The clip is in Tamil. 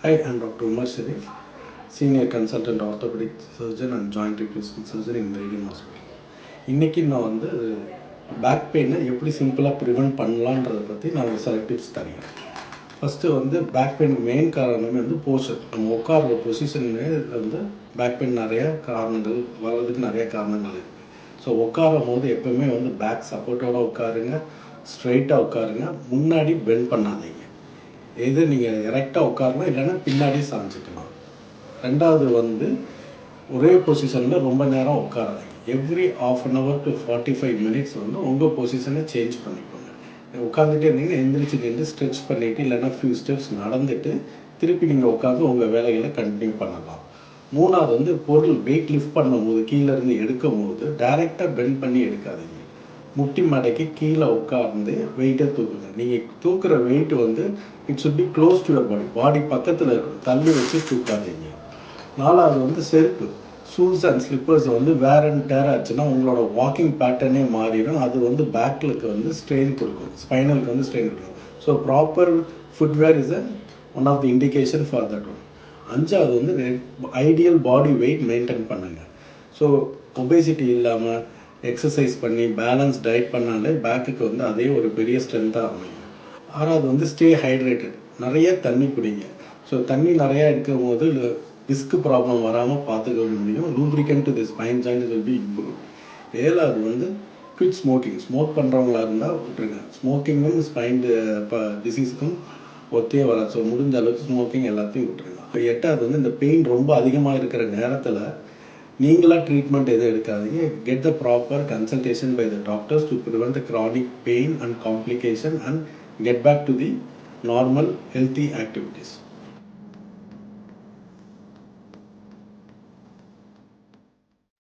Hi, I'm Dr. Umar Sharif, Senior Consultant Orthopedic Surgeon and Joint Replacement Surgeon in Meridian Hospital. இன்றைக்கி நான் வந்து பேக் பெயினை எப்படி சிம்பிளாக ப்ரிவெண்ட் பண்ணலான்றதை பற்றி நான் சில டிப்ஸ் தரேன். ஃபஸ்ட்டு வந்து பேக் பெயின் மெயின் காரணமே வந்து போஸ்டர். நம்ம உட்கார்ற பொசிஷனே வந்து பேக் பெயின் நிறையா காரணங்கள் வர்றதுக்கு நிறையா காரணங்கள் இருக்குது. ஸோ உட்காரும் போது எப்போவுமே வந்து பேக் சப்போர்ட்டோடு உட்காருங்க, ஸ்ட்ரைட்டாக உட்காருங்க, முன்னாடி பெண்ட் பண்ணாதீங்க. எது நீங்கள் எரெக்டாக உட்காரலாம், இல்லைன்னா பின்னாடி சாஞ்சிக்கலாம். ரெண்டாவது வந்து ஒரே பொசிஷனில் ரொம்ப நேரம் உட்காராதீங்க. Every ½ an hour to 45 minutes வந்து உங்கள் பொசிஷனை சேஞ்ச் பண்ணிக்கோங்க. உட்காந்துட்டே இருந்தீங்கன்னா எந்திரிச்சு நின்று ஸ்ட்ரெச் பண்ணிவிட்டு, இல்லைன்னா ஃபியூ ஸ்டெப்ஸ் நடந்துட்டு திருப்பி நீங்கள் உட்காந்து உங்கள் வேலைகளை கண்டினியூ பண்ணலாம். மூணாவது வந்து பொருள் வெயிட் லிஃப்ட் பண்ணும்போது கீழேருந்து எடுக்கும் போது டைரெக்டாக பெண்ட் பண்ணி எடுக்காதீங்க. முட்டி மடக்கி கீழே உட்கார்ந்து வெயிட்டை தூக்குங்க. நீங்கள் தூக்குற வெயிட் வந்து it should be close to your body பக்கத்தில் தள்ளி வச்சு தூக்காதீங்க. நாலாவது வந்து செருப்பு, ஷூஸ் அண்ட் ஸ்லிப்பர்ஸ் வந்து வேர் அண்ட் டேர் ஆச்சுன்னா உங்களோட வாக்கிங் பேட்டர்னே மாறிடும். அது வந்து பேக்கிலுக்கு வந்து ஸ்ட்ரெயின் கொடுக்கும், ஸ்பைனலுக்கு வந்து ஸ்ட்ரெயின் கொடுக்கும். So proper footwear is one of the indication for that one. அஞ்சாவது வந்து ஐடியல் பாடி வெயிட் மெயின்டைன் பண்ணுங்கள். ஸோ ஒபேசிட்டி இல்லாமல் எக்ஸசைஸ் பண்ணி பேலன்ஸ் டயட் பண்ணாலே பேக்குக்கு வந்து அதே ஒரு பெரிய ஸ்ட்ரென்த்தாக அமையும். ஆறாவது வந்து ஸ்டே ஹைட்ரேட்டட், நிறைய தண்ணி குடிங்க. ஸோ தண்ணி நிறையா எடுக்கும் போது டிஸ்க் ப்ராப்ளம் வராமல் பார்த்துக்க முடியும். Lubricant to the spine joint will be improve. ஏழாவது வந்து குவிட் ஸ்மோக்கிங். ஸ்மோக் பண்ணுறவங்களா இருந்தால் விட்டுருங்க. ஸ்மோக்கிங்கும் ஸ்பைன் டிசீஸுக்கும் ஒத்தே வராது. ஸோ முடிஞ்ச அளவுக்கு ஸ்மோக்கிங் எல்லாத்தையும் விட்டுருங்க. இப்போ எட்டாவது வந்து இந்த பெயின் ரொம்ப அதிகமாக இருக்கிற நேரத்தில் நீங்களாக ட்ரீட்மெண்ட் எதுவும் எடுக்காதீங்க. Get the proper consultation by the doctors to prevent the chronic pain and complication and get back to the normal healthy activities.